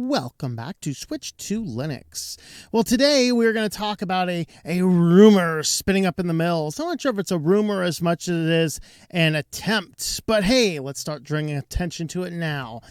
Welcome back to Switch to Linux. Well, today we're going to talk about a rumor spinning up in the mills. I'm not sure if it's a rumor as much as it is an attempt, but hey, let's start drawing attention to it now.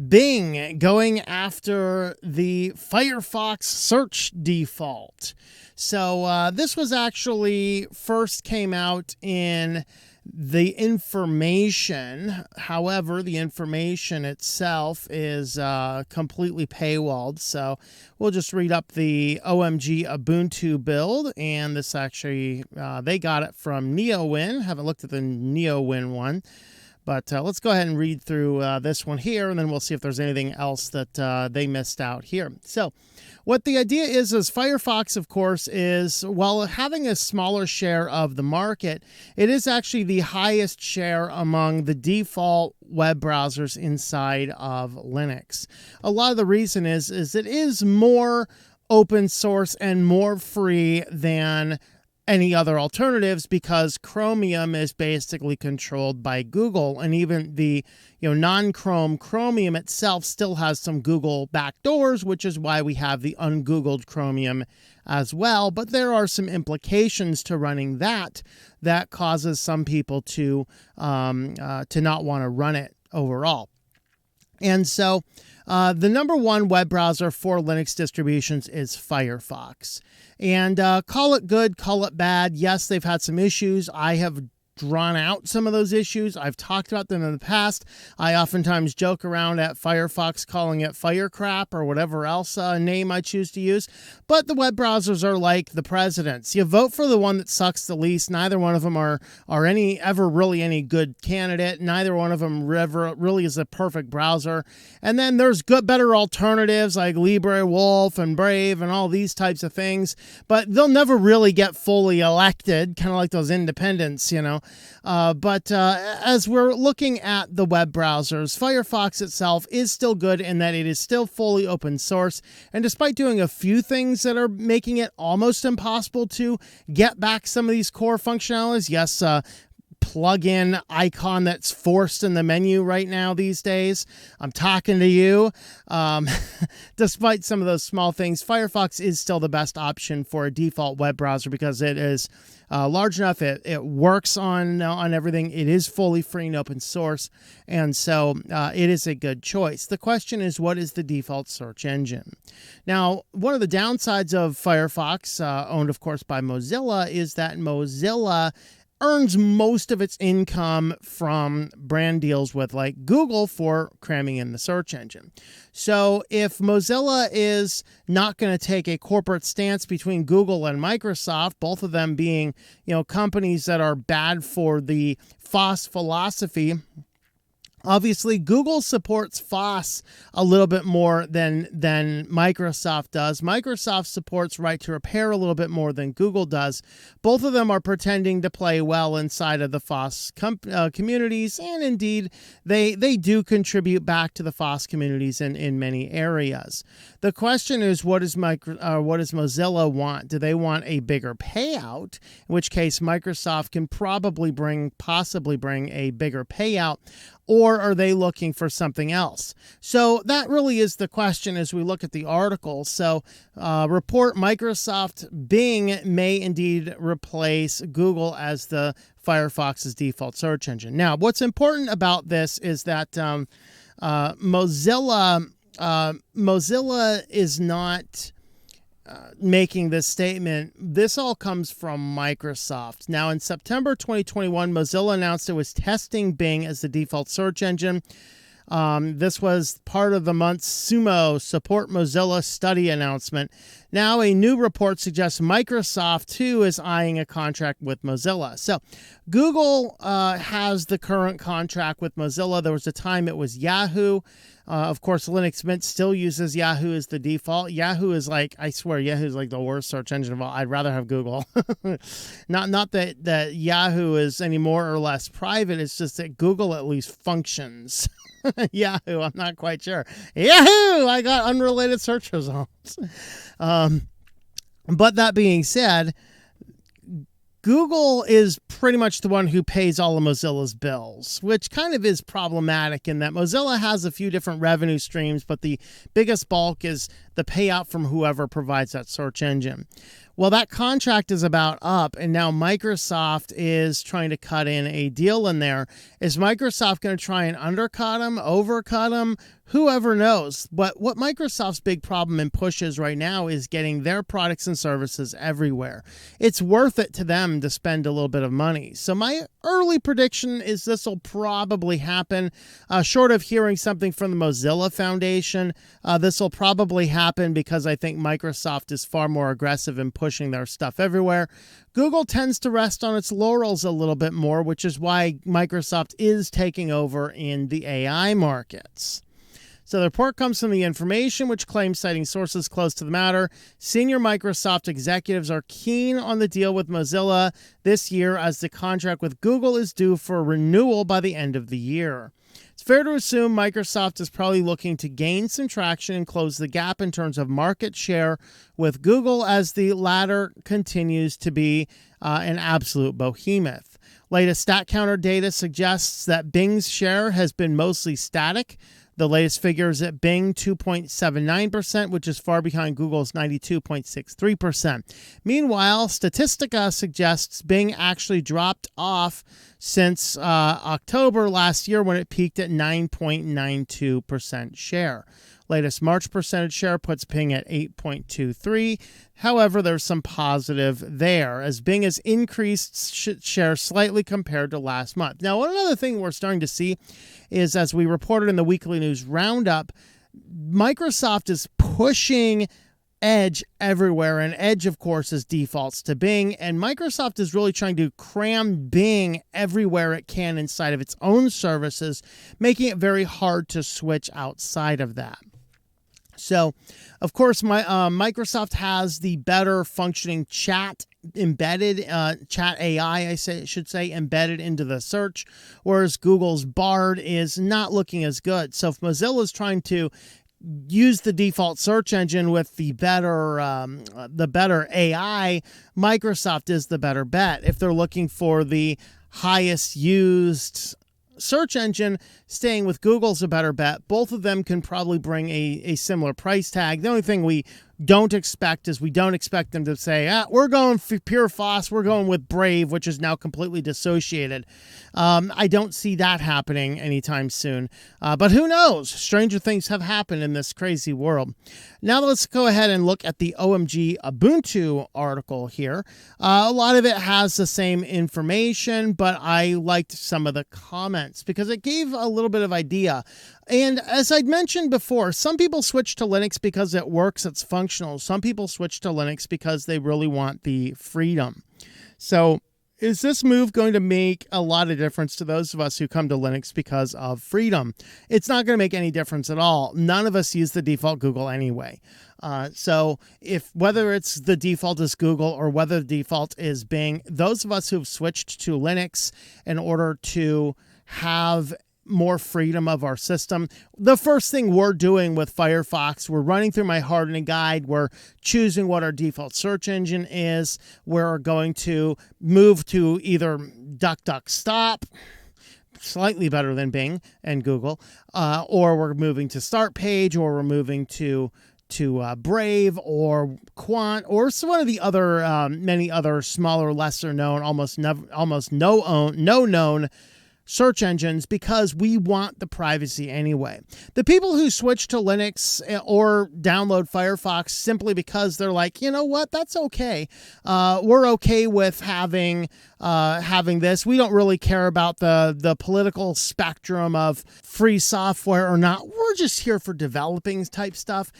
Bing going after the Firefox search default. So this was actually first came out in the information. However, the information itself is completely paywalled. So we'll just read up the OMG Ubuntu build. And this actually, they got it from NeoWin. Haven't looked at the NeoWin one. But let's go ahead and read through this one here, and then we'll see if there's anything else that they missed out here. So what the idea is Firefox, of course, is, while having a smaller share of the market, it is actually the highest share among the default web browsers inside of Linux. A lot of the reason is it is more open source and more free than any other alternatives, because Chromium is basically controlled by Google, and even the non-Chrome Chromium itself still has some Google backdoors, which is why we have the ungoogled Chromium as well. But there are some implications to running that causes some people to not want to run it overall. And so the number one web browser for Linux distributions is Firefox. And call it good, call it bad. Yes, they've had some issues. I have drawn out some of those issues. I've talked about them in the past. I oftentimes joke around at Firefox calling it Firecrap or whatever else name I choose to use. But the web browsers are like the presidents. You vote for the one that sucks the least. Neither one of them are ever really any good candidate. Neither one of them ever really is a perfect browser. And then there's better alternatives like LibreWolf and Brave and all these types of things. But they'll never really get fully elected, kind of like those independents, But as we're looking at the web browsers, Firefox itself is still good in that it is still fully open source. And despite doing a few things that are making it almost impossible to get back some of these core functionalities, yes, plug-in icon that's forced in the menu right now these days. I'm talking to you. Despite some of those small things, Firefox is still the best option for a default web browser because it is large enough. It works on everything. It is fully free and open source, and so it is a good choice. The question is, what is the default search engine? Now, one of the downsides of Firefox, owned of course by Mozilla, is that Mozilla earns most of its income from brand deals with like Google for cramming in the search engine. So if Mozilla is not going to take a corporate stance between Google and Microsoft, both of them being, companies that are bad for the FOSS philosophy, obviously, Google supports FOSS a little bit more than Microsoft does. Microsoft supports right to repair a little bit more than Google does. Both of them are pretending to play well inside of the FOSS communities, and indeed, they do contribute back to the FOSS communities in many areas. The question is, what does Mozilla want? Do they want a bigger payout? In which case, Microsoft can possibly bring a bigger payout. Or are they looking for something else? So that really is the question as we look at the article. So report Microsoft Bing may indeed replace Google as the Firefox's default search engine. Now, what's important about this is that Mozilla is not making this statement. This all comes from Microsoft. Now, in September 2021, Mozilla announced it was testing Bing as the default search engine. This was part of the month's Sumo Support Mozilla study announcement. Now, a new report suggests Microsoft, too, is eyeing a contract with Mozilla. So, Google has the current contract with Mozilla. There was a time it was Yahoo. Of course, Linux Mint still uses Yahoo as the default. Yahoo is I swear, Yahoo is like the worst search engine of all. I'd rather have Google. Not that Yahoo is any more or less private. It's just that Google at least functions. Yahoo, I'm not quite sure. Yahoo! I got unrelated search results. But that being said, Google is pretty much the one who pays all of Mozilla's bills, which kind of is problematic in that Mozilla has a few different revenue streams, but the biggest bulk is the payout from whoever provides that search engine. Well, that contract is about up, and now Microsoft is trying to cut in a deal in there. Is Microsoft going to try and undercut them, overcut them? Whoever knows. But what Microsoft's big problem and push is right now is getting their products and services everywhere. It's worth it to them to spend a little bit of money. So my early prediction is this will probably happen. Short of hearing something from the Mozilla Foundation, this will probably happen because I think Microsoft is far more aggressive in pushing their stuff everywhere. Google tends to rest on its laurels a little bit more, which is why Microsoft is taking over in the AI markets. So the report comes from The Information, which claims, citing sources close to the matter, senior Microsoft executives are keen on the deal with Mozilla this year as the contract with Google is due for renewal by the end of the year. It's fair to assume Microsoft is probably looking to gain some traction and close the gap in terms of market share with Google as the latter continues to be an absolute behemoth. Latest StatCounter data suggests that Bing's share has been mostly static. The latest figure is at Bing 2.79%, which is far behind Google's 92.63%. Meanwhile, Statistica suggests Bing actually dropped off since October last year when it peaked at 9.92% share. Latest March percentage share puts Bing at 8.23. However, there's some positive there as Bing has increased share slightly compared to last month. Now, another thing we're starting to see is, as we reported in the Weekly News Roundup, Microsoft is pushing Edge everywhere, and Edge, of course, is defaults to Bing, and Microsoft is really trying to cram Bing everywhere it can inside of its own services, making it very hard to switch outside of that. So, of course, Microsoft has the better functioning chat embedded, chat AI, should say, embedded into the search, whereas Google's Bard is not looking as good. So if Mozilla is trying to use the default search engine with the better AI, Microsoft is the better bet. If they're looking for the highest used search engine, staying with Google's a better bet. Both of them can probably bring a similar price tag. The only thing we don't expect is we don't expect them to say, we're going pure FOSS, we're going with Brave, which is now completely dissociated. I don't see that happening anytime soon. But who knows? Stranger things have happened in this crazy world. Now let's go ahead and look at the OMG Ubuntu article here. A lot of it has the same information, but I liked some of the comments because it gave a little bit of idea. And as I'd mentioned before, some people switch to Linux because it works, it's functional. Some people switch to Linux because they really want the freedom. So is this move going to make a lot of difference to those of us who come to Linux because of freedom? It's not going to make any difference at all. None of us use the default Google anyway. So whether it's the default is Google or whether the default is Bing, those of us who've switched to Linux in order to have more freedom of our system, the first thing we're doing with Firefox, we're running through my hardening guide, we're choosing what our default search engine is, we're going to move to either DuckDuckStop, slightly better than Bing and Google, or we're moving to Start Page, or we're moving to Brave or Quant or one of the other many other smaller, lesser known, almost no known search engines, because we want the privacy anyway. The people who switch to Linux or download Firefox simply because they're like, you know what, that's okay. We're okay with having this. We don't really care about the political spectrum of free software or not. We're just here for developing type stuff.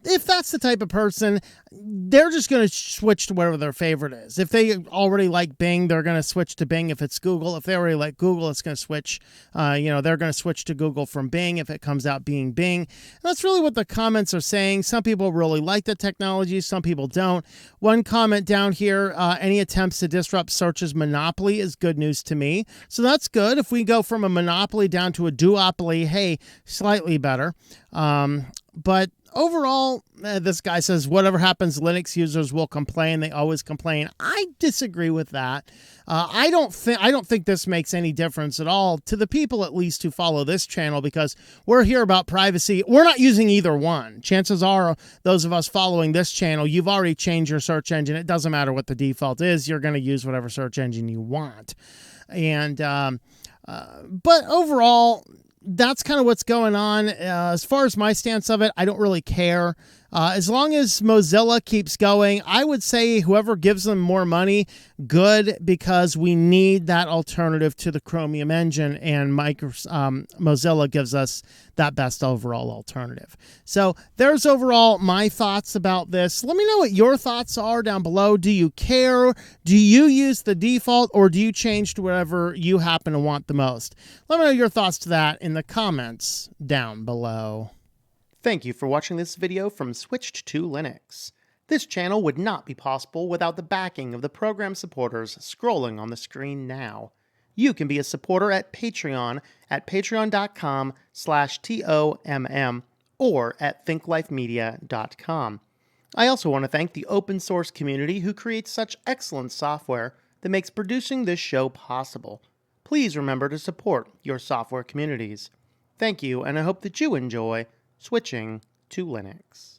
If that's the type of person, they're just going to switch to whatever their favorite is. If they already like Bing, they're going to switch to Bing. If it's Google, if they already like Google, it's going to switch. They're going to switch to Google from Bing if it comes out being Bing. And that's really what the comments are saying. Some people really like the technology. Some people don't. One comment down here, any attempts to disrupt search's monopoly is good news to me. So that's good. If we go from a monopoly down to a duopoly, hey, slightly better. But overall, this guy says, whatever happens, Linux users will complain. They always complain. I disagree with that. I don't think this makes any difference at all to the people, at least, who follow this channel, because we're here about privacy. We're not using either one. Chances are, those of us following this channel, you've already changed your search engine. It doesn't matter what the default is. You're going to use whatever search engine you want. And but overall, that's kind of what's going on. As far as my stance of it, I don't really care. As long as Mozilla keeps going, I would say whoever gives them more money, good, because we need that alternative to the Chromium engine, and Mozilla gives us that best overall alternative. So there's overall my thoughts about this. Let me know what your thoughts are down below. Do you care? Do you use the default, or do you change to whatever you happen to want the most? Let me know your thoughts to that in the comments down below. Thank you for watching this video from Switched to Linux. This channel would not be possible without the backing of the program supporters scrolling on the screen now. You can be a supporter at Patreon at patreon.com/TOMM or at thinklifemedia.com. I also want to thank the open source community who creates such excellent software that makes producing this show possible. Please remember to support your software communities. Thank you, and I hope that you enjoy switching to Linux.